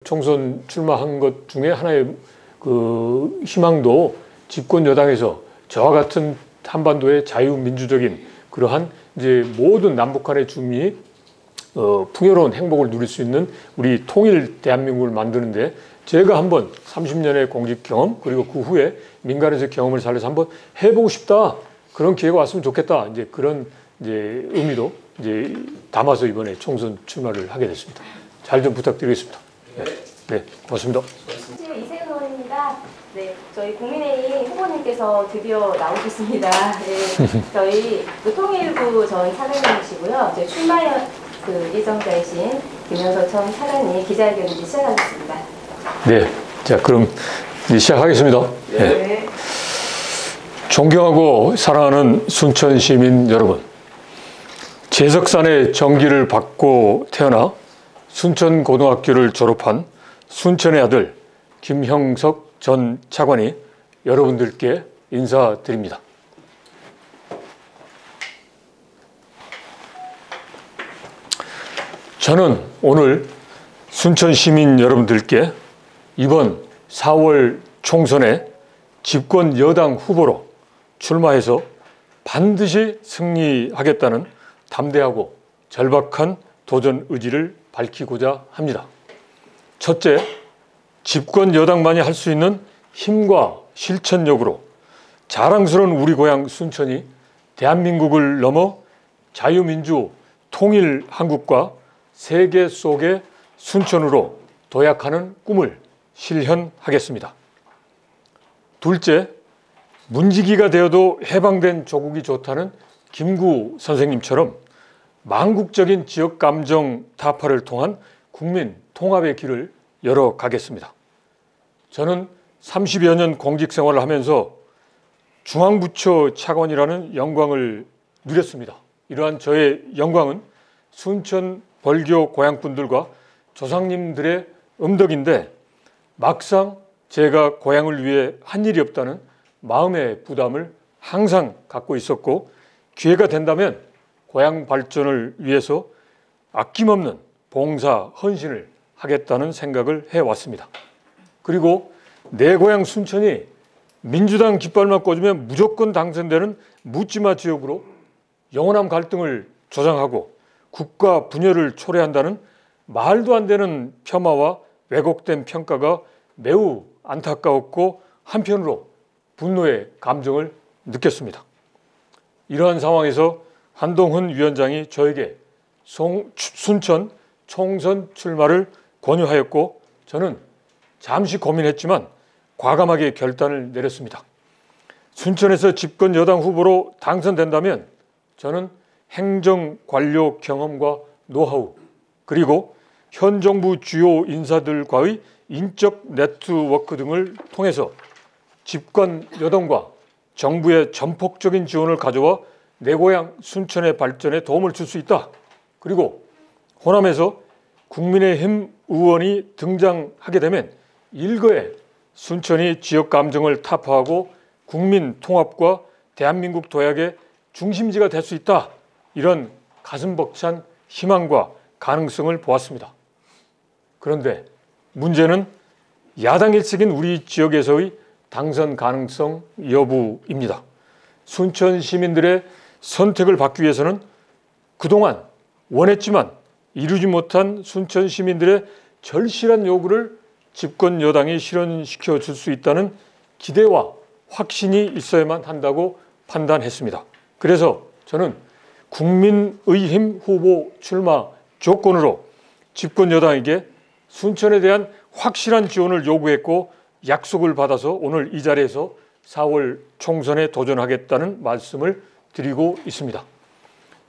총선 출마한 것 중에 하나의 그 희망도 집권 여당에서 저와 같은 한반도의 자유민주적인 그러한 이제 모든 남북한의 주민이 풍요로운 행복을 누릴 수 있는 우리 통일 대한민국을 만드는데 제가 한번 30년의 공직 경험 그리고 그 후에 민간에서 경험을 살려서 한번 해보고 싶다 그런 기회가 왔으면 좋겠다 이제 그런 이제 의미도 이제 담아서 이번에 총선 출마를 하게 됐습니다. 잘 좀 부탁드리겠습니다. 네, 고맙습니다. 이세훈 의원입니다. 네, 저희 국민의힘 후보님께서 드디어 나오셨습니다. 네, 저희 통일부 전 차관님이시고요. 이제 출마 예정자이신 김영서 전 차관님 기자회견 이제 시작하겠습니다. 네, 자 그럼 이제 시작하겠습니다. 네. 존경하고 사랑하는 순천 시민 여러분, 제석산의 정기를 받고 태어나 순천고등학교를 졸업한 순천의 아들 김형석 전 차관이 여러분들께 인사드립니다. 저는 오늘 순천 시민 여러분들께 이번 4월 총선에 집권 여당 후보로 출마해서 반드시 승리하겠다는 담대하고 절박한 도전 의지를 밝히고자 합니다. 첫째, 집권 여당만이 할 수 있는 힘과 실천력으로 자랑스러운 우리 고향 순천이 대한민국을 넘어 자유민주 통일 한국과 세계 속의 순천으로 도약하는 꿈을 실현하겠습니다. 둘째, 문지기가 되어도 해방된 조국이 좋다는 김구 선생님처럼 망국적인 지역감정 타파를 통한 국민 통합의 길을 열어가겠습니다. 저는 30여 년 공직생활을 하면서 중앙부처 차관이라는 영광을 누렸습니다. 이러한 저의 영광은 순천 벌교 고향분들과 조상님들의 음덕인데 막상 제가 고향을 위해 한 일이 없다는 마음의 부담을 항상 갖고 있었고 기회가 된다면 고향 발전을 위해서 아낌없는 봉사, 헌신을 하겠다는 생각을 해왔습니다. 그리고 내 고향 순천이 민주당 깃발만 꽂으면 무조건 당선되는 묻지마 지역으로 영원한 갈등을 조장하고 국가 분열을 초래한다는 말도 안 되는 폄하와 왜곡된 평가가 매우 안타까웠고 한편으로 분노의 감정을 느꼈습니다. 이러한 상황에서 한동훈 위원장이 저에게 순천 총선 출마를 권유하였고 저는 잠시 고민했지만 과감하게 결단을 내렸습니다. 순천에서 집권 여당 후보로 당선된다면 저는 행정 관료 경험과 노하우 그리고 현 정부 주요 인사들과의 인적 네트워크 등을 통해서 집권 여당과 정부의 전폭적인 지원을 가져와 내 고향 순천의 발전에 도움을 줄 수 있다. 그리고 호남에서 국민의힘 의원이 등장하게 되면 일거에 순천이 지역 감정을 타파하고 국민 통합과 대한민국 도약의 중심지가 될 수 있다. 이런 가슴 벅찬 희망과 가능성을 보았습니다. 그런데 문제는 야당 일색인 우리 지역에서의 당선 가능성 여부입니다. 순천 시민들의 선택을 받기 위해서는 그동안 원했지만 이루지 못한 순천 시민들의 절실한 요구를 집권 여당이 실현시켜 줄 수 있다는 기대와 확신이 있어야만 한다고 판단했습니다. 그래서 저는 국민의힘 후보 출마 조건으로 집권 여당에게 순천에 대한 확실한 지원을 요구했고 약속을 받아서 오늘 이 자리에서 4월 총선에 도전하겠다는 말씀을 드리고 있습니다.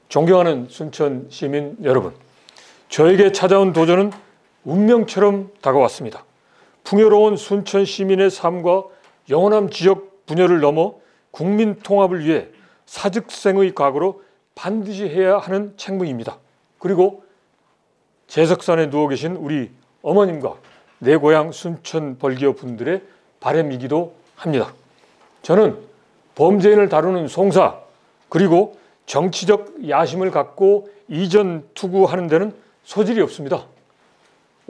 존경하는 순천 시민 여러분, 저에게 찾아온 도전은 운명처럼 다가왔습니다. 풍요로운 순천 시민의 삶과 영원한 지역 분열을 넘어 국민 통합을 위해 사직생의 각오로 반드시 해야 하는 책무입니다. 그리고 제석산에 누워 계신 우리 어머님과 내 고향 순천 벌교 분들의 바람이기도 합니다. 저는 범죄인을 다루는 송사 그리고 정치적 야심을 갖고 이전 투구하는 데는 소질이 없습니다.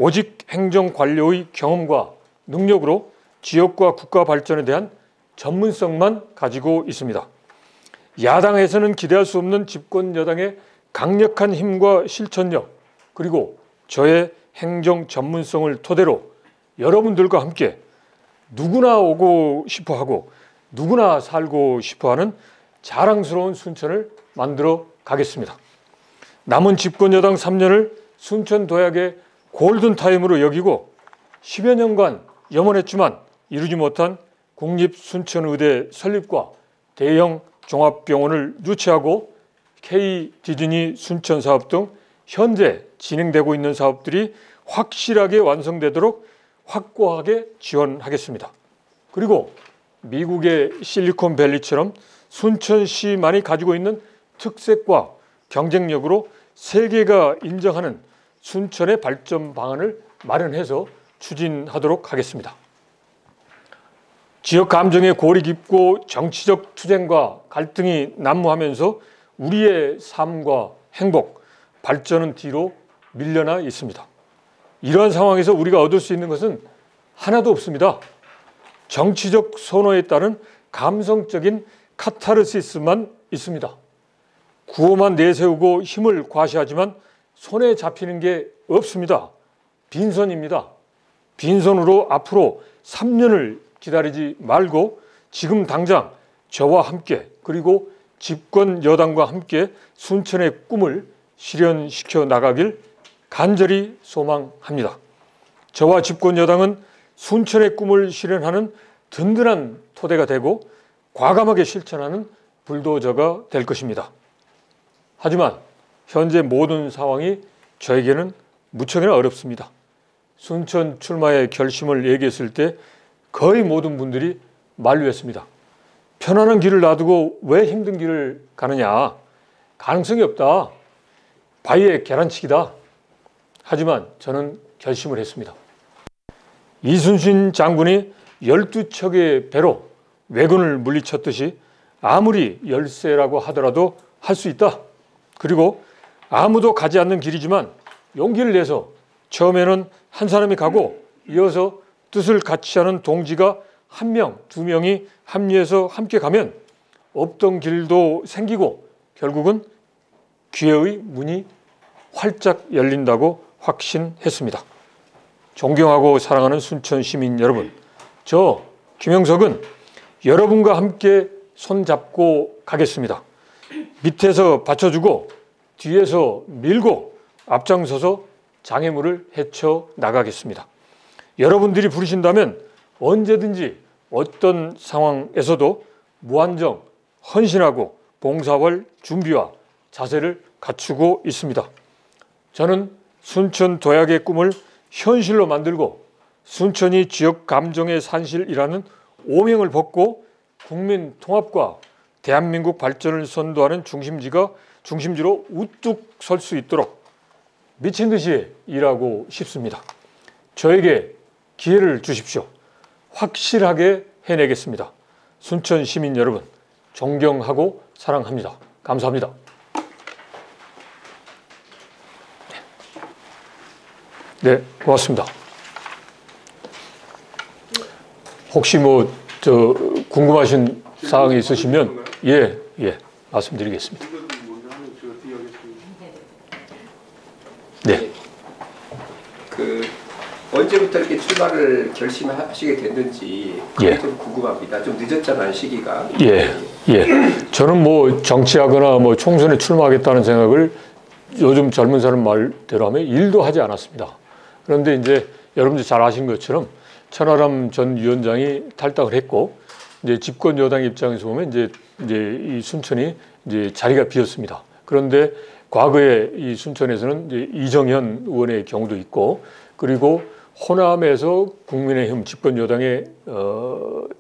오직 행정관료의 경험과 능력으로 지역과 국가 발전에 대한 전문성만 가지고 있습니다. 야당에서는 기대할 수 없는 집권 여당의 강력한 힘과 실천력, 그리고 저의 행정 전문성을 토대로 여러분들과 함께 누구나 오고 싶어하고 누구나 살고 싶어하는 자랑스러운 순천을 만들어 가겠습니다. 남은 집권 여당 3년을 순천 도약의 골든타임으로 여기고 10여 년간 염원했지만 이루지 못한 국립순천의대 설립과 대형 종합병원을 유치하고 K-디즈니 순천 사업 등 현재 진행되고 있는 사업들이 확실하게 완성되도록 확고하게 지원하겠습니다. 그리고 미국의 실리콘밸리처럼 순천시만이 가지고 있는 특색과 경쟁력으로 세계가 인정하는 순천의 발전 방안을 마련해서 추진하도록 하겠습니다. 지역 감정의 골이 깊고 정치적 투쟁과 갈등이 난무하면서 우리의 삶과 행복, 발전은 뒤로 밀려나 있습니다. 이러한 상황에서 우리가 얻을 수 있는 것은 하나도 없습니다. 정치적 선호에 따른 감성적인 카타르시스만 있습니다. 구호만 내세우고 힘을 과시하지만 손에 잡히는 게 없습니다. 빈손입니다. 빈손으로 앞으로 3년을 기다리지 말고 지금 당장 저와 함께 그리고 집권 여당과 함께 순천의 꿈을 실현시켜 나가길 간절히 소망합니다. 저와 집권 여당은 순천의 꿈을 실현하는 든든한 토대가 되고 과감하게 실천하는 불도저가 될 것입니다. 하지만 현재 모든 상황이 저에게는 무척이나 어렵습니다. 순천 출마의 결심을 얘기했을 때 거의 모든 분들이 만류했습니다. 편안한 길을 놔두고 왜 힘든 길을 가느냐. 가능성이 없다. 바위에 계란치기다. 하지만 저는 결심을 했습니다. 이순신 장군이 12척의 배로 왜군을 물리쳤듯이 아무리 열세라고 하더라도 할 수 있다. 그리고 아무도 가지 않는 길이지만 용기를 내서 처음에는 한 사람이 가고 이어서 뜻을 같이 하는 동지가 1명, 2명이 합류해서 함께 가면 없던 길도 생기고 결국은 기회의 문이 활짝 열린다고 확신했습니다. 존경하고 사랑하는 순천 시민 여러분, 저 김영석은 여러분과 함께 손잡고 가겠습니다. 밑에서 받쳐주고 뒤에서 밀고 앞장서서 장애물을 헤쳐 나가겠습니다. 여러분들이 부르신다면 언제든지 어떤 상황에서도 무한정 헌신하고 봉사할 준비와 자세를 갖추고 있습니다. 저는 순천 도약의 꿈을 현실로 만들고 순천이 지역 감정의 산실이라는 오명을 벗고 국민 통합과 대한민국 발전을 선도하는 중심지로 우뚝 설 수 있도록 미친 듯이 일하고 싶습니다. 저에게 기회를 주십시오. 확실하게 해내겠습니다. 순천 시민 여러분, 존경하고 사랑합니다. 감사합니다. 네, 고맙습니다. 혹시 궁금하신 사항이 있으시면 말씀드리겠습니다. 네. 언제부터 이렇게 출마를 결심하시게 됐는지 그게 좀 궁금합니다. 좀 늦었잖아요, 시기가. 저는 정치하거나 총선에 출마하겠다는 생각을 요즘 젊은 사람 말대로 하면 1도 하지 않았습니다. 그런데 이제 여러분들 잘 아신 것처럼 천하람 전 위원장이 탈당을 했고 이제 집권 여당 입장에서 보면 이제 이 순천이 이제 자리가 비었습니다. 그런데 과거에 이 순천에서는 이제 이정현 의원의 경우도 있고 그리고 호남에서 국민의힘 집권 여당의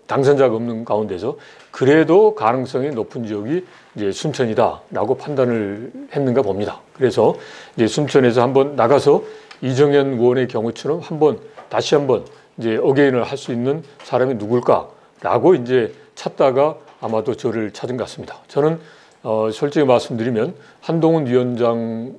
당선자가 없는 가운데서 그래도 가능성이 높은 지역이 이제 순천이다라고 판단을 했는가 봅니다. 그래서 이제 순천에서 한번 나가서 이정현 의원의 경우처럼 다시 한번 이제 어게인을 할 수 있는 사람이 누굴까라고 이제 찾다가 아마도 저를 찾은 것 같습니다. 저는 솔직히 말씀드리면 한동훈 위원장이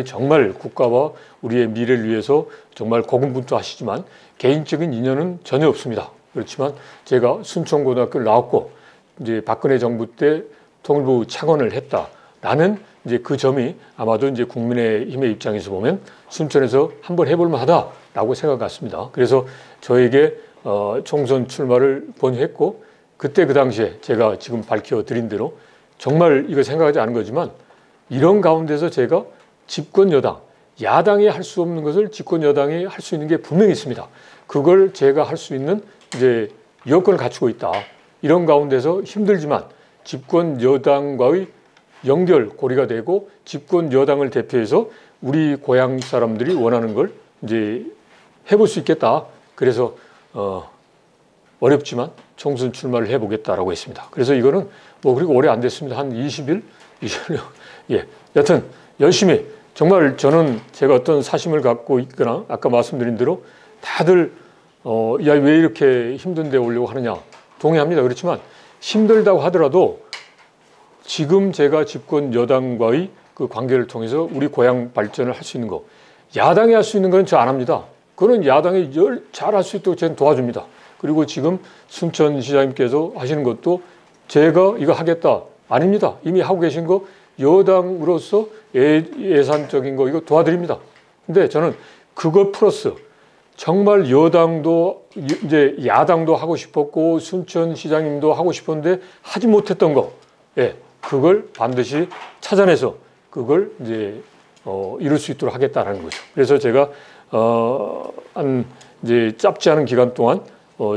정말 국가와 우리의 미래를 위해서 정말 고군분투하시지만 개인적인 인연은 전혀 없습니다. 그렇지만 제가 순천고등학교를 나왔고 이제 박근혜 정부 때 통일부 차관을 했다라는 이제 그 점이 아마도 이제 국민의힘의 입장에서 보면 순천에서 한번 해볼 만하다라고 생각했습니다. 그래서 저에게 총선 출마를 권유했고 그때 그 당시에 제가 지금 밝혀드린 대로 정말 이거 생각하지 않은 거지만 이런 가운데서 제가 집권 여당, 야당이 할 수 없는 것을 집권 여당이 할 수 있는 게 분명히 있습니다. 그걸 제가 할 수 있는 이제 여건을 갖추고 있다. 이런 가운데서 힘들지만 집권 여당과의 연결고리가 되고 집권 여당을 대표해서 우리 고향 사람들이 원하는 걸 이제 해볼 수 있겠다. 그래서 어렵지만 총선 출마를 해보겠다라고 했습니다. 그래서 이거는 뭐 그리고 오래 안 됐습니다. 한 20일? 예. 여튼 열심히 정말 저는 제가 어떤 사심을 갖고 있거나 아까 말씀드린 대로 다들 야, 왜 이렇게 힘든데 오려고 하느냐 동의합니다. 그렇지만 힘들다고 하더라도 지금 제가 집권 여당과의 그 관계를 통해서 우리 고향 발전을 할 수 있는 거 야당이 할 수 있는 건 저 안 합니다. 그거는 야당이 잘 할 수 있도록 저는 도와줍니다. 그리고 지금 순천시장님께서 하시는 것도 제가 이거 하겠다 아닙니다. 이미 하고 계신 거 여당으로서 예산적인 거 이거 도와드립니다. 근데 저는 그거 플러스 정말 여당도 이제 야당도 하고 싶었고 순천시장님도 하고 싶었는데 하지 못했던 거, 예, 그걸 반드시 찾아내서 그걸 이제 이룰 수 있도록 하겠다라는 거죠. 그래서 제가 한 이제 짧지 않은 기간 동안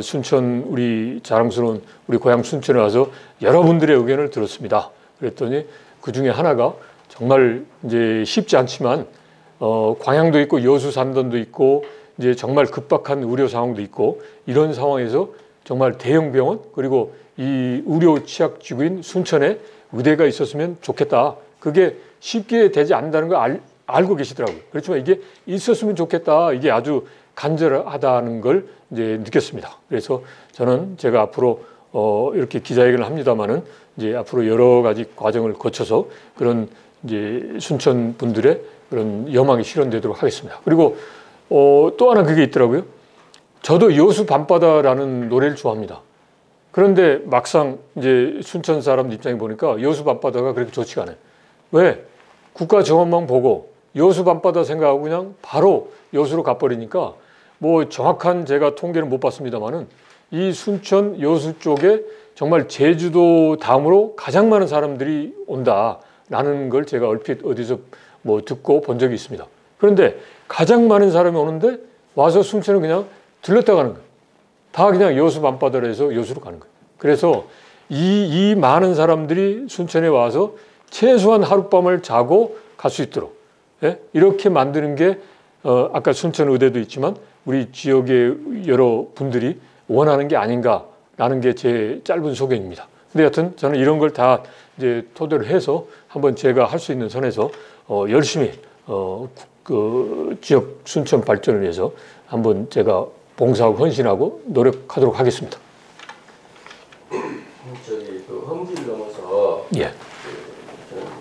순천 우리 자랑스러운 우리 고향 순천에 와서 여러분들의 의견을 들었습니다. 그랬더니 그 중에 하나가 정말 이제 쉽지 않지만 광양도 있고 여수 산단도 있고 이제 정말 급박한 의료 상황도 있고 이런 상황에서 정말 대형 병원 그리고 이 의료 취약지구인 순천에 의대가 있었으면 좋겠다. 그게 쉽게 되지 않는다는 걸 알고 계시더라고요. 그렇지만 이게 있었으면 좋겠다. 이게 아주 간절하다는 걸 이제 느꼈습니다. 그래서 저는 제가 앞으로 이렇게 기자회견을 합니다만은 이제 앞으로 여러 가지 과정을 거쳐서 그런 이제 순천 분들의 그런 여망이 실현되도록 하겠습니다. 그리고 또 하나 그게 있더라고요. 저도 여수 밤바다라는 노래를 좋아합니다. 그런데 막상 이제 순천 사람 입장에 보니까 여수 밤바다가 그렇게 좋지가 않아요. 왜? 국가 정원만 보고 여수 밤바다 생각하고 그냥 바로 여수로 가버리니까 뭐 정확한 제가 통계는 못 봤습니다만은 이 순천 여수 쪽에 정말 제주도 다음으로 가장 많은 사람들이 온다라는 걸 제가 얼핏 어디서 뭐 듣고 본 적이 있습니다. 그런데 가장 많은 사람이 오는데 와서 순천은 그냥 들렀다 가는 거예요. 다 그냥 여수 밤바다로 해서 여수로 가는 거예요. 그래서 이 많은 사람들이 순천에 와서 최소한 하룻밤을 자고 갈 수 있도록, 예? 이렇게 만드는 게 아까 순천 의대도 있지만 우리 지역의 여러 분들이 원하는 게 아닌가라는 게 제 짧은 소견입니다. 근데 여튼 저는 이런 걸 다 이제 토대로 해서 한번 제가 할 수 있는 선에서 열심히 그 지역 순천 발전을 위해서 한번 제가 봉사하고 헌신하고 노력하도록 하겠습니다. 저기 그 험지를 넘어서 예.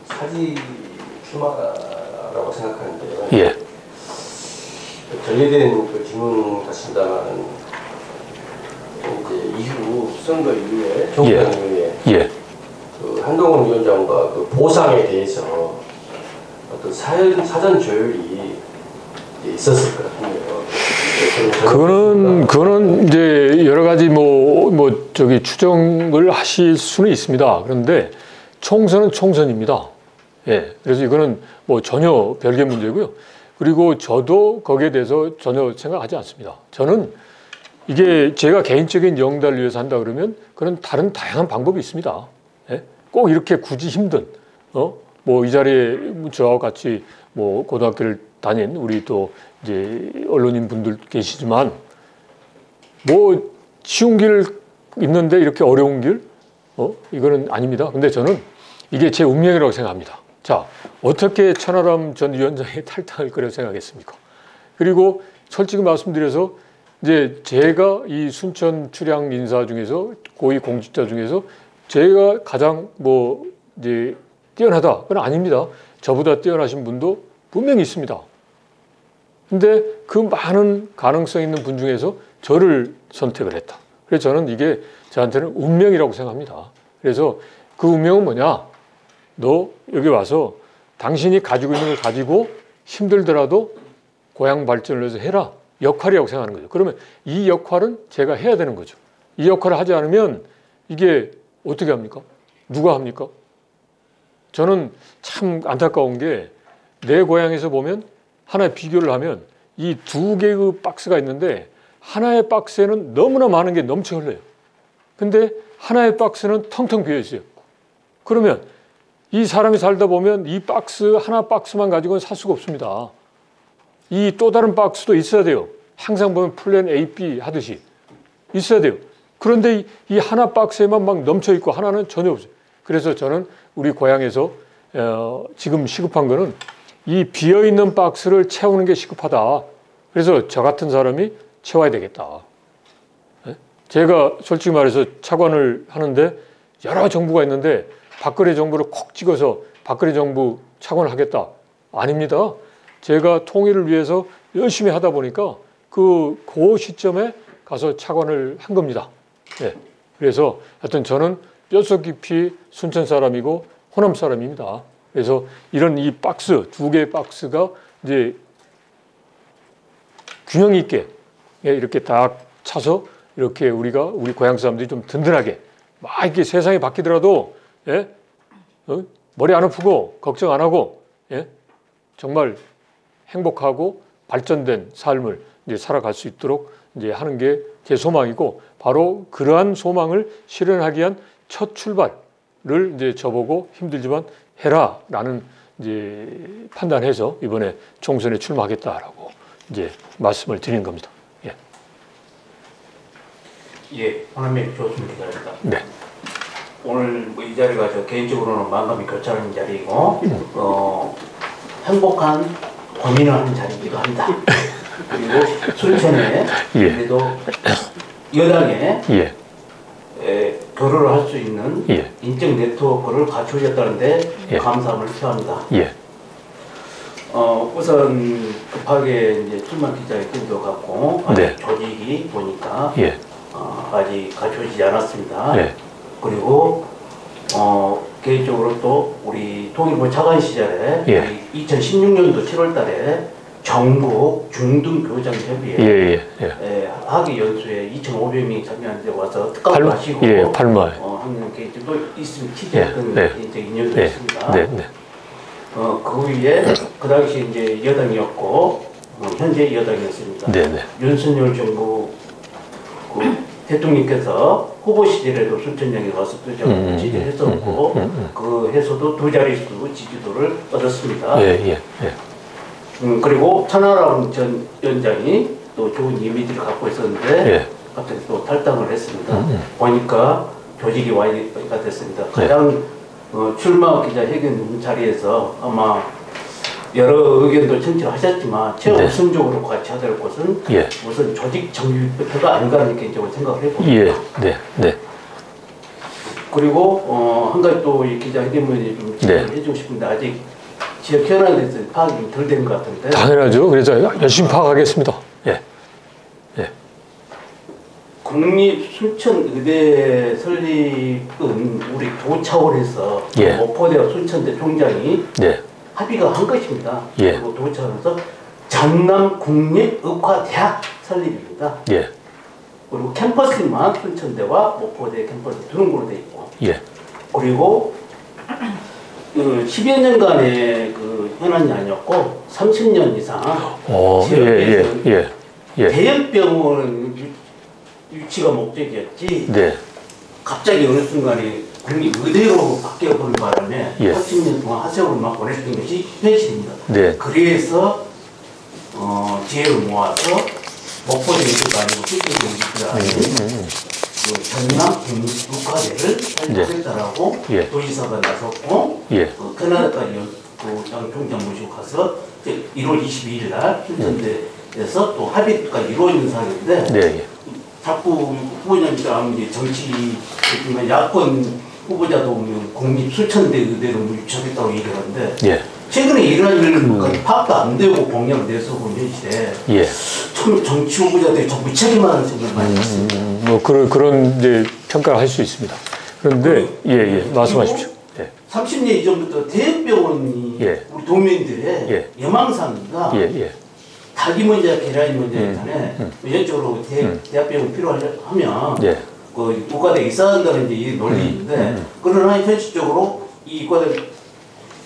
사지 출마라고 생각하는데요. 예. 전례된 그 질문 같습니다만 이제 이후 선거 이후에 정당 이후에 예. 그 한동훈 위원장과 그 보상에 대해서 어떤 사전 조율이 있었을 것 같은데요. 그거는 이제 여러 가지 저기 추정을 하실 수는 있습니다. 그런데 총선은 총선입니다. 예. 그래서 이거는 뭐 전혀 별개 문제고요. 그리고 저도 거기에 대해서 전혀 생각하지 않습니다. 저는 이게 제가 개인적인 영달을 위해서 한다 그러면 그런 다른 다양한 방법이 있습니다. 예? 꼭 이렇게 굳이 힘든, 뭐 이 자리에 저와 같이 뭐 고등학교를 다닌 우리 또 이제 언론인 분들 계시지만 뭐 쉬운 길 있는데 이렇게 어려운 길, 이거는 아닙니다. 근데 저는 이게 제 운명이라고 생각합니다. 자, 어떻게 천하람 전 위원장이 탈당할 거라고 생각했습니까? 그리고 솔직히 말씀드려서 이제 제가 이 순천 출향 인사 중에서 고위 공직자 중에서 제가 가장 뭐 이제 뛰어나다 그건 아닙니다. 저보다 뛰어나신 분도 분명히 있습니다. 근데 그 많은 가능성 있는 분 중에서 저를 선택을 했다. 그래서 저는 이게 저한테는 운명이라고 생각합니다. 그래서 그 운명은 뭐냐? 너 여기 와서 당신이 가지고 있는 걸 가지고 힘들더라도 고향 발전을 위해서 해라. 역할이라고 생각하는 거죠. 그러면 이 역할은 제가 해야 되는 거죠. 이 역할을 하지 않으면 이게 어떻게 합니까? 누가 합니까? 저는 참 안타까운 게 내 고향에서 보면 하나의 비교를 하면 이 두 개의 그 박스가 있는데 하나의 박스에는 너무나 많은 게 넘쳐 흘러요. 근데 하나의 박스는 텅텅 비어 있어요. 그러면 이 사람이 살다 보면 이 박스 하나 박스만 가지고는 살 수가 없습니다. 이 또 다른 박스도 있어야 돼요. 항상 보면 플랜 A, B 하듯이 있어야 돼요. 그런데 이 하나 박스에만 막 넘쳐 있고 하나는 전혀 없어요. 그래서 저는 우리 고향에서 지금 시급한 거는 이 비어있는 박스를 채우는 게 시급하다. 그래서 저 같은 사람이 채워야 되겠다. 제가 솔직히 말해서 차관을 하는데 여러 정부가 있는데 박근혜 정부를 콕 찍어서 박근혜 정부 차관을 하겠다. 아닙니다. 제가 통일을 위해서 열심히 하다 보니까 그 시점에 가서 차관을 한 겁니다. 네. 그래서 하여튼 저는 뼛속 깊이 순천 사람이고 호남 사람입니다. 그래서 이런 이 박스, 두 개의 박스가 이제 균형 있게 이렇게 딱 차서 이렇게 우리 고향 사람들이 좀 든든하게 막 이렇게 세상이 바뀌더라도 머리 안 아프고 걱정 안 하고 정말 행복하고 발전된 삶을 이제 살아갈 수 있도록 이제 하는 게 제 소망이고 바로 그러한 소망을 실현하기 위한 첫 출발을 이제 저보고 힘들지만 해라라는 이제 판단해서 이번에 총선에 출마하겠다라고 이제 말씀을 드리는 겁니다. 예. 예, 하나님 좋습니다. 네. 오늘 뭐 이 자리가 저 개인적으로는 마음이 교차하는 자리이고 행복한 고민을 하는 자리이기도 합니다. 그리고 순천에 그래도 여당에 교류를 할 수 있는 인적 네트워크를 갖추셨다는데 감사함을 표합니다. 우선 급하게 이제 출마 기자회견도 갖고 아직 조직이 보니까 아직 갖춰지지 않았습니다. 그리고 개인적으로 또 우리 통일부 차관 시절에 2016년도 7월달에 정부 중등교장협의회 학위 연수에 2,500명이 참여하는데 와서 특강을 하시고 하는 게또 있으면 취재했던 인연도 있습니다. 그 위에 그 당시 이제 여당이었고 현재 여당이었습니다. 윤석열 정부 대통령께서 후보 시절에도 순천역에 와서 또 지지했었고 그 해서도 두 자릿수 지지도를 얻었습니다. 그리고 천하람 전 위원장이 또 좋은 이미지를 갖고 있었는데 갑자기 또 탈당을 했습니다. 보니까 조직이 와이가 됐습니다. 가장 출마 기자회견 자리에서 아마 여러 의견도 청취하셨지만 최우선적으로 같이 해야 될 것은 우선 조직 정비부터가 아닌가 이렇게 생각을 해봅니다. 그리고 한 가지 또 이 기자회견문에 좀 해주고 싶은데 아직 지역 현안에 대해서 파악이 좀 덜 된 것 같은데. 당연하죠. 그래서 열심히 파악하겠습니다. 국립 순천의대 설립은 우리 도 차원에서 목포대와 순천대 총장이 합의가 한 것입니다. 그리고 도 차원에서 전남 국립의과대학 설립입니다. 그리고 캠퍼스만 순천대와 목포대 캠퍼스 두 농구로 되어 있고 그리고 10여 년간의 그 현안이 아니었고 30년 이상 지역에서 대형병원 유치가 목적이었지 갑자기 어느 순간에 국립의대로 바뀌어버린 바람에 30년 동안 하세월만 보냈던 것이 현실입니다. 그래서 지혜를 모아서 목포대 유치가 아니고 수도대 유치가 아닌 전남 국립의과대를 설립하겠다라고 도지사가 나섰고 캐나다까지 장 총장 모시고 가서 1월 22일 날 순천대에서 또 합의가 이루어지는 상황인데 자꾸 후보자님처럼 이제 정치 야권 후보자도 공립 수천대 의대로 유치하겠다고 얘기하는데 예. 최근에 이런 일은 파악도 안 되고 공약을 내서 본 현실에 예. 참 정치 후보자들이 좀 무책임하다는 생각을 많이 했습니다. 뭐 그런 이제 평가를 할 수 있습니다. 그런데 예, 말씀하십시오. 예. 30년 이전부터 대학병원이 예. 우리 도민들의 예. 예망상이가 예. 닭이 문제야 계란이 문제에 간에原적으로 대학병원 필요하면 예. 그 국가대에 있어야 한다는 이제 이 논리인데 그러나 현실적으로 이 국가대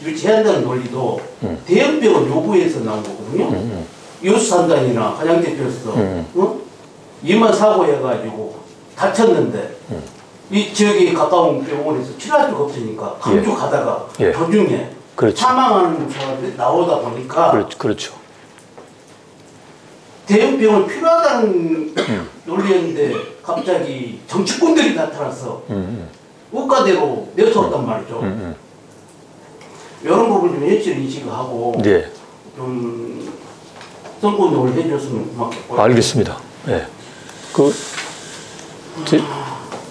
유치해야 한다는 논리도 대학병원 요구에서 나온 거거든요. 요수산단이나 한양대교에서 이만 사고해가지고 다쳤는데 이 지역에 가까운 병원에서 치료할 수가 없으니까 강주 가다가 도중에 그렇죠. 사망하는 사람들이 나오다 보니까 그렇죠. 대형병원 필요하다는 논리였는데 갑자기 정치꾼들이 나타나서 국가대로 내세웠단 말이죠. 이런 부분 좀 현실 인식을 하고 네. 좀 선거운동을 해줬으면 고맙겠고요. 알겠습니다. 예.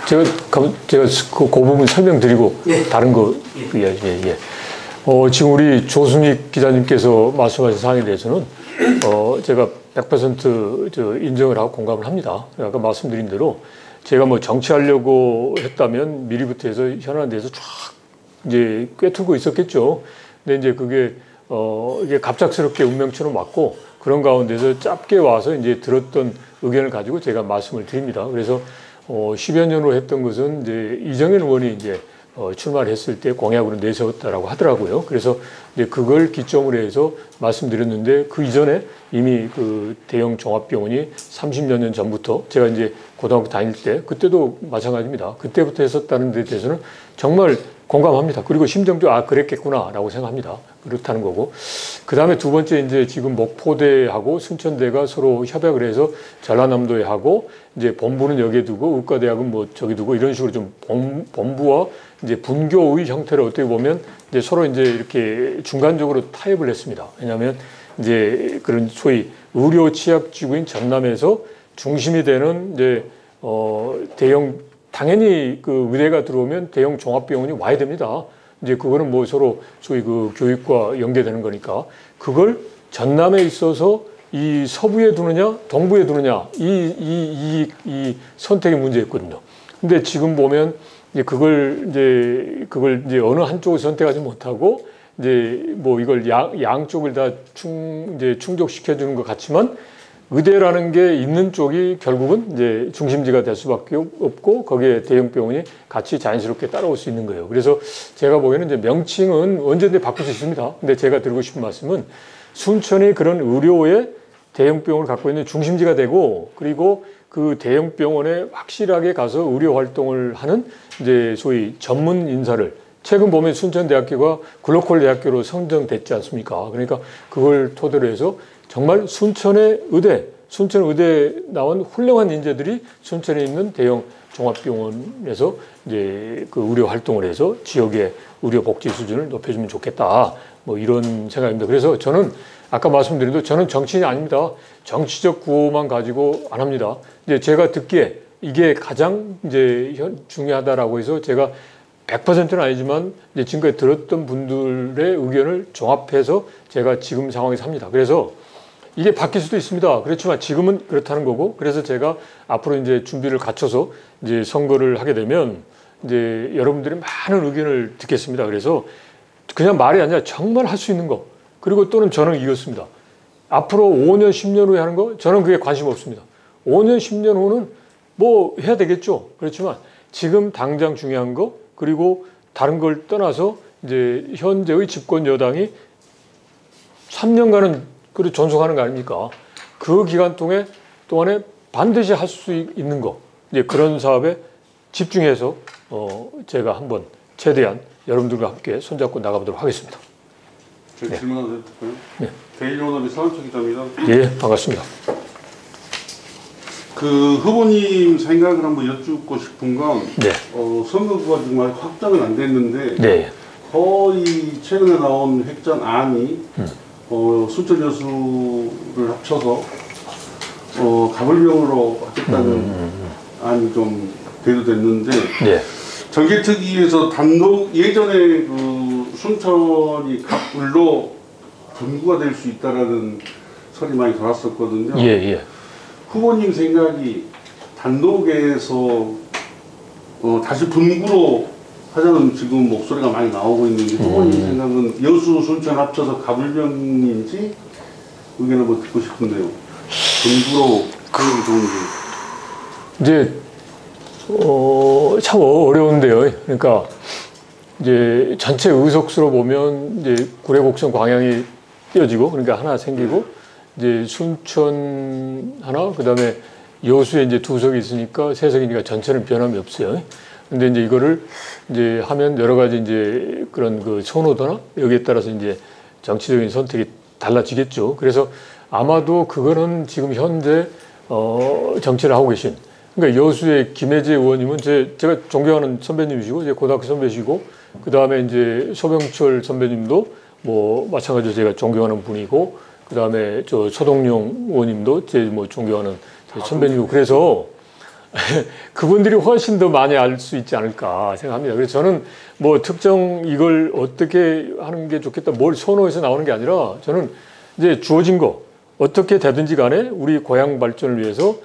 제가 그 부분 설명드리고 예. 다른 거 예. 지금 우리 조순익 기자님께서 말씀하신 사항에 대해서는 제가 100% 인정을 하고 공감을 합니다. 아까 말씀드린 대로 제가 뭐 정치하려고 했다면 미리부터 해서 현안에 대해서 쫙 이제 꿰뚫고 있었겠죠. 근데 이제 그게 이게 갑작스럽게 운명처럼 왔고 그런 가운데서 짧게 와서 이제 들었던 의견을 가지고 제가 말씀을 드립니다. 그래서 10여 년으로 했던 것은 이제 이정현 의원이 이제 출마를 했을 때 공약으로 내세웠다라고 하더라고요. 그래서 이제 그걸 기점으로 해서 말씀드렸는데 그 이전에 이미 그 대형 종합병원이 30여 년 전부터 제가 이제 고등학교 다닐 때 그때도 마찬가지입니다. 그때부터 했었다는 데 대해서는 정말 공감합니다. 그리고 심정적으로 그랬겠구나라고 생각합니다. 그렇다는 거고. 그 다음에 두 번째 이제 지금 목포대하고 순천대가 서로 협약을 해서 전라남도에 하고 이제 본부는 여기에 두고 의과대학은 뭐 저기 두고 이런 식으로 좀 본부와 이제 분교의 형태를 어떻게 보면 이제 서로 이제 이렇게 중간적으로 타협을 했습니다. 왜냐하면 이제 그런 소위 의료 취약지구인 전남에서 중심이 되는 이제 대형 당연히 그 의대가 들어오면 대형 종합병원이 와야 됩니다. 이제 그거는 뭐 서로 소위 그 교육과 연계되는 거니까 그걸 전남에 있어서 이 서부에 두느냐 동부에 두느냐 이 선택의 문제였거든요. 근데 지금 보면 이제 그걸 이제 어느 한쪽을 선택하지 못하고 이제 뭐 이걸 양쪽을 다 충족시켜 주는 것 같지만 의대라는 게 있는 쪽이 결국은 이제 중심지가 될 수밖에 없고 거기에 대형병원이 같이 자연스럽게 따라올 수 있는 거예요. 그래서 제가 보기에는 이제 명칭은 언제든지 바꿀 수 있습니다. 근데 제가 드리고 싶은 말씀은 순천이 그런 의료의 대형병원을 갖고 있는 중심지가 되고 그리고 그 대형병원에 확실하게 가서 의료 활동을 하는 이제 소위 전문 인사를 최근 보면 순천대학교가 글로컬 대학교로 선정됐지 않습니까? 그러니까 그걸 토대로 해서 정말 순천의 의대 나온 훌륭한 인재들이 순천에 있는 대형 종합병원에서 이제 그 의료 활동을 해서 지역의 의료 복지 수준을 높여주면 좋겠다. 뭐 이런 생각입니다. 그래서 저는 아까 말씀드린 대로 저는 정치인이 아닙니다. 정치적 구호만 가지고 안 합니다. 이제 제가 듣기에 이게 가장 이제 중요하다라고 해서 제가 100%는 아니지만 이제 지금까지 들었던 분들의 의견을 종합해서 제가 지금 상황에서 합니다. 그래서 이게 바뀔 수도 있습니다. 그렇지만 지금은 그렇다는 거고, 그래서 제가 앞으로 이제 준비를 갖춰서 이제 선거를 하게 되면 이제 여러분들의 많은 의견을 듣겠습니다. 그래서 그냥 말이 아니라 정말 할 수 있는 거, 그리고 또는 저는 이겼습니다. 앞으로 5년, 10년 후에 하는 거, 저는 그게 관심 없습니다. 5년, 10년 후는 뭐 해야 되겠죠. 그렇지만 지금 당장 중요한 거, 그리고 다른 걸 떠나서 이제 현재의 집권 여당이 3년간은 그리고 존속하는 거 아닙니까? 그 기간 동안에 반드시 할 수 있는 거, 이제 그런 사업에 집중해서 제가 한번 최대한 여러분들과 함께 손잡고 나가보도록 하겠습니다. 제가 네. 질문 하나 드릴까요? 네. 데일리오너비 서한철 기자입니다. 예, 반갑습니다. 그 후보님 생각을 한번 여쭙고 싶은 건 네. 선거구가 정말 확정은 안 됐는데 네. 거의 최근에 나온 획전안이 순천 여수를 합쳐서 가불병으로 하겠다는 안이 좀 대두됐는데 네. 정개특위에서 단독 예전에 그 순천이 갑을로 분구가 될 수 있다라는 설이 많이 돌았었거든요. 예. 후보님 생각이 단독에서 다시 분구로 하자는 지금 목소리가 많이 나오고 있는데 후보님 생각은 여수, 순천 합쳐서 갑을병인지 의견을 한번 듣고 싶은데요. 분구로 하는 게 좋은지. 이제 참 어려운데요. 그러니까 이제 전체 의석수로 보면 이제 구례곡선 광양이 띄어지고 그러니까 하나 생기고 이제 순천 하나 그다음에 여수에 이제 2석이 있으니까 3석이니까 전체는 변함이 없어요. 근데 이제 이거를 이제 하면 여러 가지 이제 그런 그 선호도나 여기에 따라서 이제 정치적인 선택이 달라지겠죠. 그래서 아마도 그거는 지금 현재 정치를 하고 계신 그러니까 여수의 김혜재 의원님은 제가 존경하는 선배님이시고 제 고등학교 선배시고 그 다음에 이제 소병철 선배님도 뭐 마찬가지로 제가 존경하는 분이고 그 다음에 저 서동용 의원님도 제 뭐 존경하는 선배님이고 그래서 그분들이 훨씬 더 많이 알 수 있지 않을까 생각합니다. 그래서 저는 뭐 특정 이걸 어떻게 하는 게 좋겠다 뭘 선호해서 나오는 게 아니라 저는 이제 주어진 거 어떻게 되든지 간에 우리 고향 발전을 위해서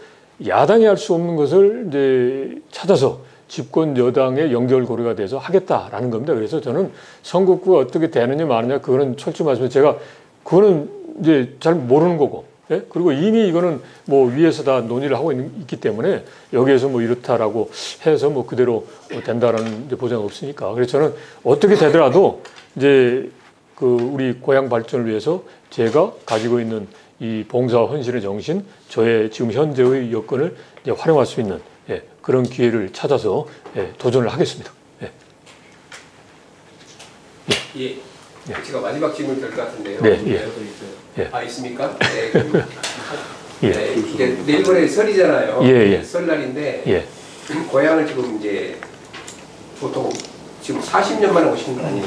야당이 할 수 없는 것을 이제 찾아서 집권 여당의 연결고리가 돼서 하겠다라는 겁니다. 그래서 저는 선거구가 어떻게 되느냐 마느냐 그거는 솔직히 말씀해서 제가 그거는 이제 잘 모르는 거고 예? 그리고 이미 이거는 뭐 위에서 다 논의를 하고 있기 때문에 여기에서 뭐 이렇다라고 해서 뭐 그대로 된다라는 이제 보장은 없으니까 그래서 저는 어떻게 되더라도 이제 그 우리 고향 발전을 위해서 제가 가지고 있는 이 봉사와 헌신의 정신, 저의 지금 현재의 여건을 이제 활용할 수 있는 그런 기회를 찾아서 도전을 하겠습니다. 예. 제가 마지막 질문 될 것 같은데요. 있습니까? 네. 이게 내일 모레 설이잖아요. 설날인데 고향을 지금 이제 보통 지금 40년 만에 오시는 거 아니에요?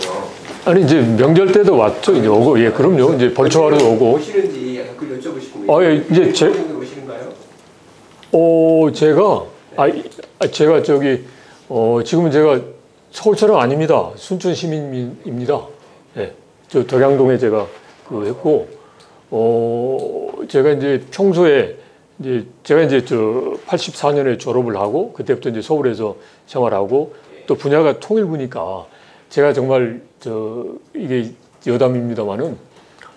아니 이제 명절 때도 왔죠. 이제 오고 그럼요. 이제 벌초하러 오고. 오시는지 그 여쭤보고 싶은데. 이제 오시는가요? 제가 저기 지금은 제가 서울처럼 아닙니다. 순천 시민입니다. 저 덕양동에 제가 했고 제가 이제 평소에 제가 이제 저 84년에 졸업을 하고 그때부터 이제 서울에서 생활하고 또 분야가 통일부니까 제가 정말 이게 여담입니다만은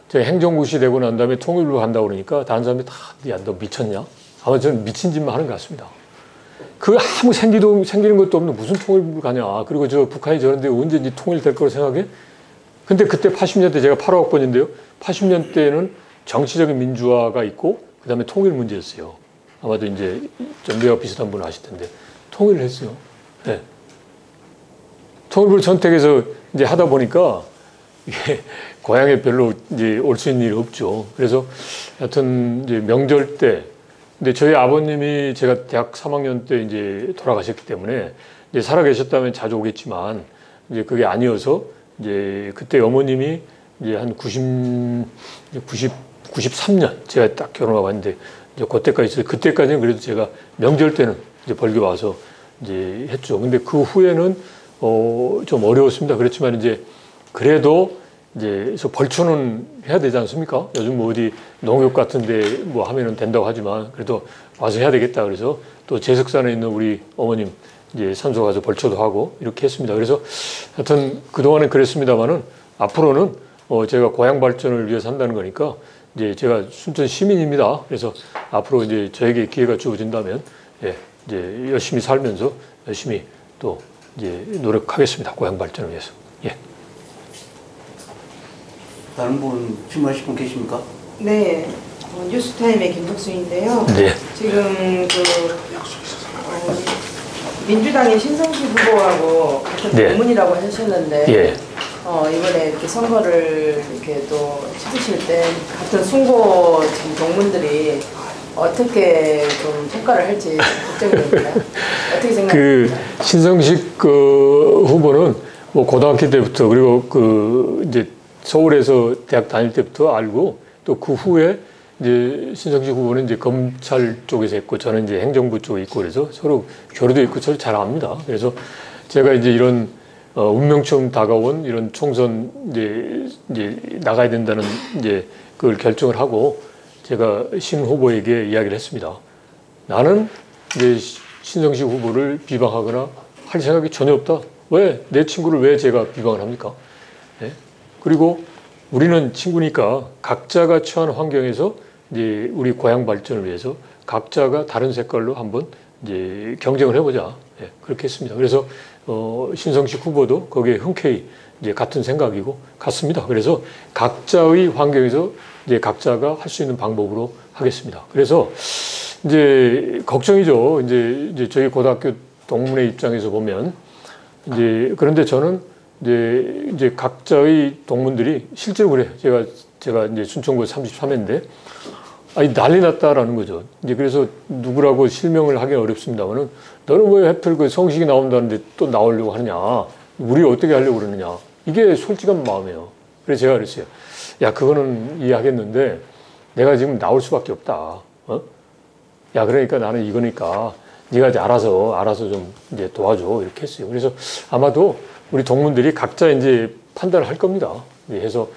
제가 행정고시 되고 난 다음에 통일부 간다고 그러니까 다른 사람들이 다 야, 너 미쳤냐? 아마 저는 미친 짓만 하는 것 같습니다. 그 아무 생기는 것도 없는 무슨 통일부 가냐. 그리고 저 북한이 저런데 언제 통일될 거라고 생각해? 근데 그때 80년대 제가 8학번인데요. 80년대에는 정치적인 민주화가 있고 그 다음에 통일 문제였어요. 아마도 이제 전대와 비슷한 분 아실 텐데 통일을 했어요. 네. 통일부를 선택해서 이제 하다 보니까 이게 고향에 별로 이제 올 수 있는 일이 없죠. 그래서 하여튼 이제 명절 때 근데 저희 아버님이 제가 대학 3학년 때 이제 돌아가셨기 때문에 이제 살아 계셨다면 자주 오겠지만 이제 그게 아니어서 이제 그때 어머님이 이제 한 93년 제가 딱 결혼하고 왔는데 이제 그때까지 있어요. 그때까지는 그래도 제가 명절 때는 이제 벌교 와서 이제 했죠. 근데 그 후에는 좀 어려웠습니다. 그렇지만 이제 그래도 이제 그래서 벌초는 해야 되지 않습니까? 요즘 뭐 어디 농협 같은데 뭐 하면은 된다고 하지만 그래도 와서 해야 되겠다. 그래서 또 제석산에 있는 우리 어머님 이제 산소 가서 벌초도 하고 이렇게 했습니다. 그래서 하여튼 그동안은 그랬습니다만은 앞으로는 제가 고향 발전을 위해서 한다는 거니까 이제 제가 순천 시민입니다. 그래서 앞으로 이제 저에게 기회가 주어진다면 이제 열심히 살면서 열심히 또 이제 노력하겠습니다. 고향 발전을 위해서. 다른 분 질문하실 분 계십니까? 네, 뉴스타임의 김덕수인데요. 네. 지금 민주당의 신성식 후보하고 같은 동문이라고 하셨는데 이번에 이렇게 선거를 이렇게 또 치르실 때 같은 순고 지금 동문들이 어떻게 좀 평가를 할지 걱정이 됩니다. 어떻게 생각하세요? 그 신성식 후보는 뭐 고등학교 때부터 그리고 이제 서울에서 대학 다닐 때부터 알고 또 그 후에 이제 신성식 후보는 이제 검찰 쪽에서 했고 저는 이제 행정부 쪽에 있고 그래서 서로 교류도 있고 서로 잘 압니다. 그래서 제가 이제 이런 운명처럼 다가온 이런 총선 이제 나가야 된다는 이제 그걸 결정을 하고 제가 신 후보에게 이야기를 했습니다. 나는 이제 신성식 후보를 비방하거나 할 생각이 전혀 없다. 왜? 내 친구를 왜 제가 비방을 합니까? 네? 그리고 우리는 친구니까 각자가 처한 환경에서 이제 우리 고향 발전을 위해서 각자가 다른 색깔로 한번 이제 경쟁을 해보자. 네, 그렇게 했습니다. 그래서 신성식 후보도 거기에 흔쾌히 이제 같은 생각이고 같습니다. 그래서 각자의 환경에서 이제 각자가 할 수 있는 방법으로 하겠습니다. 그래서 이제 걱정이죠. 이제 저희 고등학교 동문회 입장에서 보면 그런데 저는 이제 각자의 동문들이 실제로 그래요. 제가 이제 순천고 33회인데 아니 난리 났다라는 거죠. 이제 그래서 누구라고 실명을 하기는 어렵습니다만은 너는 왜 하필 그 성식이 나온다는데 또 나오려고 하느냐? 우리 어떻게 하려고 그러느냐? 이게 솔직한 마음이에요. 그래서 제가 그랬어요. 야, 그거는 이해하겠는데 내가 지금 나올 수밖에 없다. 야, 그러니까 나는 이거니까 네가 이제 알아서 좀 이제 도와줘 이렇게 했어요. 그래서 아마도 우리 동문들이 각자 이제 판단을 할 겁니다. 해서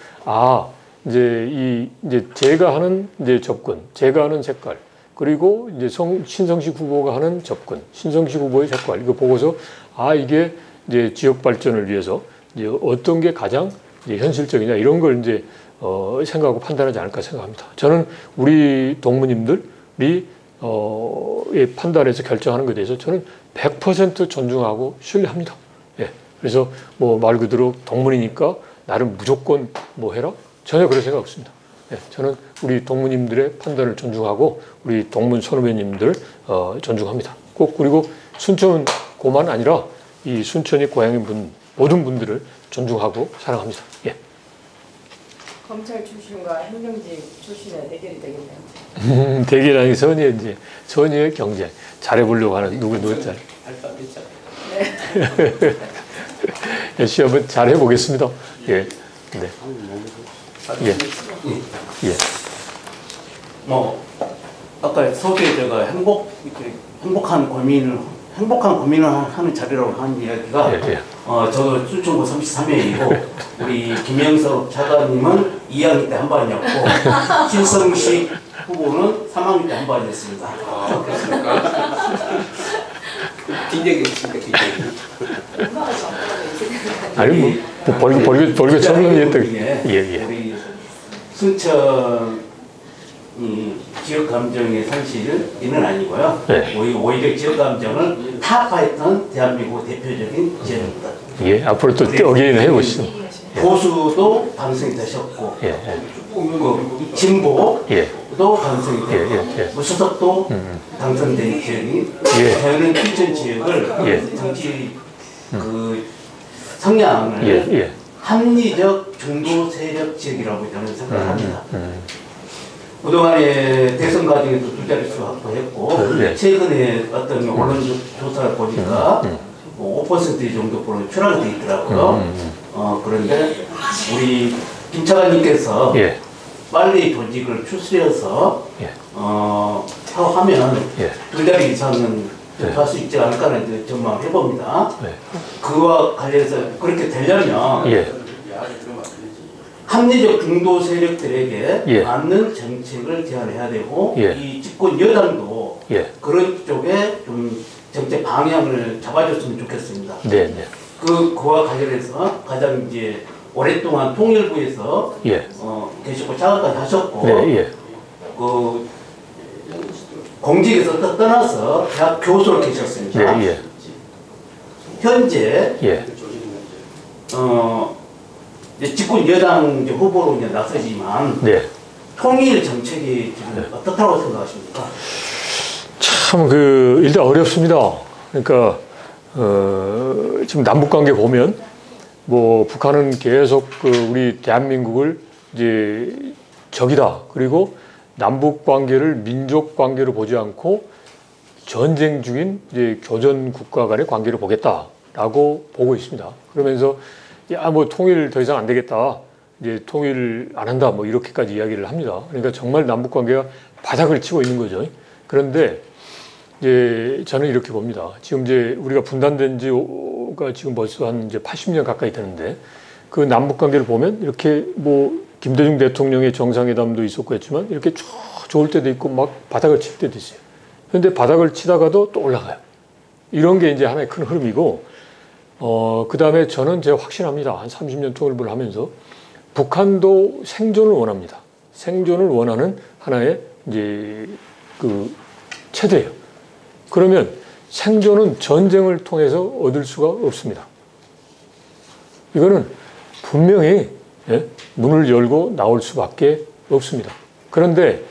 이제 제가 하는 이제 접근, 제가 하는 색깔, 그리고 이제 신성식 후보가 하는 접근, 신성식 후보의 색깔 이거 보고서 이게 이제 지역 발전을 위해서 이제 어떤 게 가장 이제 현실적이냐 이런 걸 이제 생각하고 판단하지 않을까 생각합니다. 저는 우리 동무님들이 판단해서 결정하는 것에 대해서 저는 100% 존중하고 신뢰합니다. 예. 그래서 뭐 말 그대로 동문이니까 나름 무조건 뭐 해라? 전혀 그럴 생각 없습니다. 예. 저는 우리 동무님들의 판단을 존중하고 우리 동문 선후배님들 존중합니다. 꼭 그리고 순천고만 아니라 이 순천이 고향인 모든 분들을 존중하고 사랑합니다. 예. 검찰 출신과 행정직 출신의 대결이 되겠네요. 대결하기 선의의 경쟁 잘해보려고 하는 누구였잖아요. 네. 시험은 잘 해보겠습니다. 예. 네. 예. 예. 뭐 아까 소개자가 행복한 고민을 하는 자리라고 한 이야기가 저도 순천고 33회이고 우리 김영석 차관님은 2학년 때 한 반이었고 신성식 후보는 3학년 때 한 반이었습니다. 그렇습니까? 뒷얘기 있습니까? 아니 뭐 벌교 청년이었던 예. 우리 순천이 지역 감정의 상실은 아니고요. 네. 오히려 지역 감정을 타파했던 대한민국 대표적인 지역입니다. 예, 앞으로 또 어게인 해보시죠. 보수도 당선이 되셨고, 진보도 당선이 되고, 무소속도 당선된 지역이 저희는 춘천 지역을 정치 성향을 합리적 중도 세력 지역이라고 저는 생각합니다. 그동안에 대선 과정에서 두 자릿수 확보했고 최근에 어떤 언론 조사를 보니까 5% 정도 추락이 돼 있더라고요. 그런데 우리 김 차관님께서 빨리 조직을 추스려서 하면 두 자리 이상은 할 수 있지 않을까라는 이제 전망을 해봅니다. 그와 관련해서 그렇게 되려면 합리적 중도 세력들에게 맞는 정책을 제안해야 되고 이 집권 여당도 그런 쪽에 좀 정책 방향을 잡아줬으면 좋겠습니다. 그와 관련해서 가장 이제 오랫동안 통일부에서 계셨고 장관까지 하셨고 그 공직에서 떠나서 대학 교수로 계셨습니다. 현재 집권 여당 후보로 이제 나서지만 통일 정책이 지금 어떻다고 생각하십니까? 참 일단 어렵습니다. 그러니까 지금 남북 관계 보면 뭐 북한은 계속 우리 대한민국을 이제 적이다. 그리고 남북 관계를 민족 관계로 보지 않고 전쟁 중인 이제 교전 국가 간의 관계로 보겠다라고 보고 있습니다. 그러면서 뭐 통일 더 이상 안 되겠다. 이제 통일 안 한다. 뭐 이렇게까지 이야기를 합니다. 그러니까 정말 남북 관계가 바닥을 치고 있는 거죠. 그런데 이제 저는 이렇게 봅니다. 지금 이제 우리가 분단된 지 지금까지 지금 벌써 한 이제 80년 가까이 되는데 그 남북 관계를 보면 이렇게 뭐 김대중 대통령의 정상회담도 있었고 했지만 이렇게 쭉 좋을 때도 있고 막 바닥을 칠 때도 있어요. 그런데 바닥을 치다가도 또 올라가요. 이런 게 이제 하나의 큰 흐름이고, 그 다음에 저는 제가 확신합니다. 한 30년 통일부를 하면서 북한도 생존을 원합니다. 생존을 원하는 하나의 이제 그 체제예요. 그러면 생존은 전쟁을 통해서 얻을 수가 없습니다. 이거는 분명히 문을 열고 나올 수밖에 없습니다. 그런데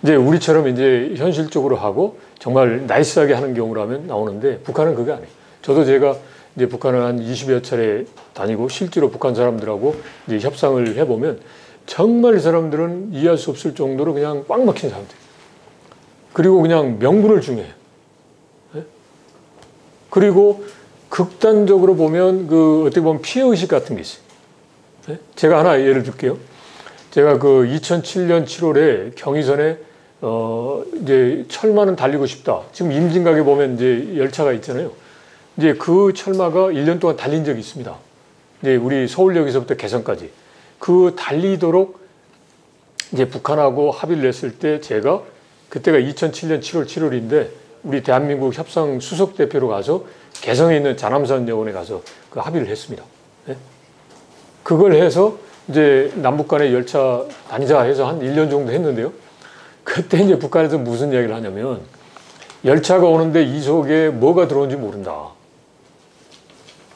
이제 우리처럼 이제 현실적으로 하고 정말 나이스하게 하는 경우라면 나오는데 북한은 그게 아니에요. 저도 제가 이제 북한을 한 20여 차례 다니고 실제로 북한 사람들하고 이제 협상을 해보면 정말 이 사람들은 이해할 수 없을 정도로 그냥 꽉 막힌 사람들. 그리고 그냥 명분을 중요해요. 그리고 극단적으로 보면 그 어떻게 보면 피해의식 같은 게 있어요. 제가 하나 예를 들게요. 제가 그 2007년 7월에 경의선에 이제 철마는 달리고 싶다. 지금 임진각에 보면 이제 열차가 있잖아요. 이제 그 철마가 1년 동안 달린 적이 있습니다. 이제 우리 서울역에서부터 개성까지. 그 달리도록 이제 북한하고 합의를 했을 때 제가 그때가 2007년 7월 7월인데 우리 대한민국 협상 수석 대표로 가서 개성에 있는 자남산 여원에 가서 그 합의를 했습니다. 네? 그걸 해서 이제 남북 간의 열차 다니자 해서 한 1년 정도 했는데요. 그때 이제 북한에서 무슨 이야기를 하냐면 열차가 오는데 이 속에 뭐가 들어온지 모른다.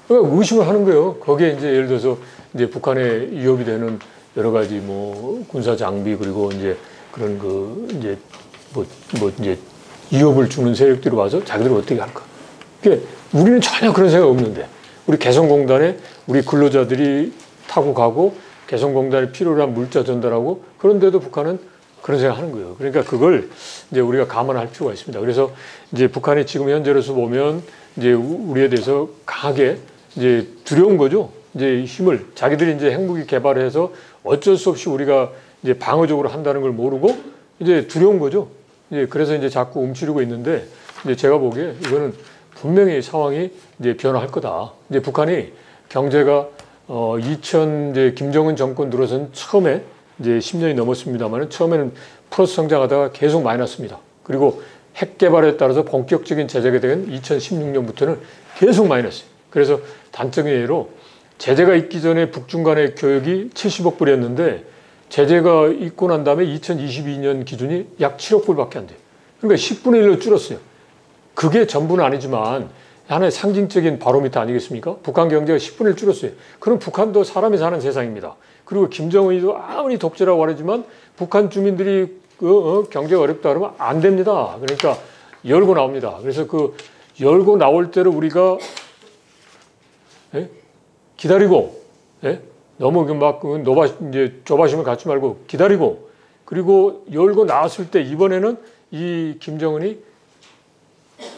그러니까 의심을 하는 거예요. 거기에 이제 예를 들어서 이제 북한에 위협이 되는 여러 가지 뭐 군사 장비 그리고 이제 그런 그 이제 뭐 이제 위협을 주는 세력들이 와서 자기들이 어떻게 할까. 그러니까 우리는 전혀 그런 생각 없는데 우리 개성공단에 우리 근로자들이 타고 가고 개성공단에 필요로 한 물자 전달하고 그런데도 북한은 그런 생각 하는 거예요. 그러니까 그걸 이제 우리가 감안할 필요가 있습니다. 그래서 이제 북한이 지금 현재로서 보면 이제 우리에 대해서 강하게 이제 두려운 거죠. 이제 힘을 자기들이 이제 핵무기 개발해서 어쩔 수 없이 우리가 이제 방어적으로 한다는 걸 모르고 이제 두려운 거죠. 이제 그래서 이제 자꾸 움츠리고 있는데 이제 제가 보기에 이거는 분명히 상황이 이제 변화할 거다. 이제 북한이 경제가 2000 이제 김정은 정권 들어선 처음에 이제 10년이 넘었습니다만 처음에는 플러스 성장하다가 계속 마이너스입니다. 그리고 핵 개발에 따라서 본격적인 제재가 된 2016년부터는 계속 마이너스. 그래서 단적인 예로 제재가 있기 전에 북중 간의 교역이 70억 불이었는데 제재가 있고 난 다음에 2022년 기준이 약 7억 불밖에 안 돼요. 그러니까 10분의 1로 줄었어요. 그게 전부는 아니지만 하나의 상징적인 바로미터 아니겠습니까? 북한 경제가 10분의 1 줄었어요. 그럼 북한도 사람이 사는 세상입니다. 그리고 김정은이도 아무리 독재라고 하지만 북한 주민들이 경제가 어렵다 그러면 안 됩니다. 그러니까 열고 나옵니다. 그래서 그 열고 나올 때를 우리가 기다리고 너무 막 이제 조바심을 갖지 말고 기다리고 그리고 열고 나왔을 때 이번에는 이 김정은이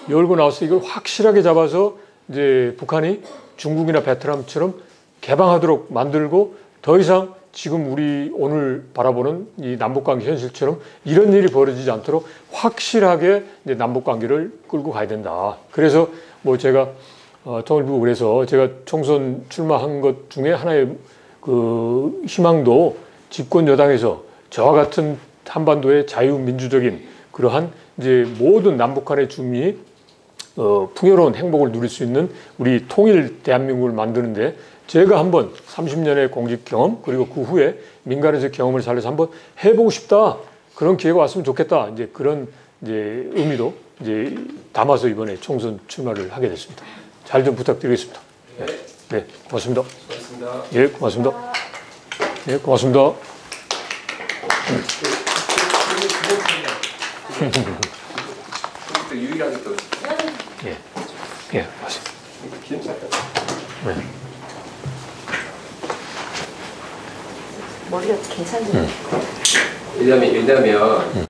열고 나와서 이걸 확실하게 잡아서 이제 북한이 중국이나 베트남처럼 개방하도록 만들고 더 이상 지금 우리 오늘 바라보는 이 남북관계 현실처럼 이런 일이 벌어지지 않도록 확실하게 이제 남북관계를 끌고 가야 된다. 그래서 뭐 제가 통일부 그래서 제가 총선 출마한 것 중에 하나의 그 희망도 집권 여당에서 저와 같은 한반도의 자유민주적인 그러한 이제 모든 남북한의 주민이 풍요로운 행복을 누릴 수 있는 우리 통일 대한민국을 만드는데 제가 한번 30년의 공직 경험 그리고 그 후에 민간에서 경험을 살려서 한번 해보고 싶다 그런 기회가 왔으면 좋겠다 이제 그런 이제 의미도 이제 담아서 이번에 총선 출마를 하게 됐습니다. 잘 좀 부탁드리겠습니다. 네, 고맙습니다. 고맙습니다. 예, 고맙습니다. 예, 고맙습니다. 유일하게 또 예, 맞습니다. 네. 머리가 괜찮네요. 왜냐면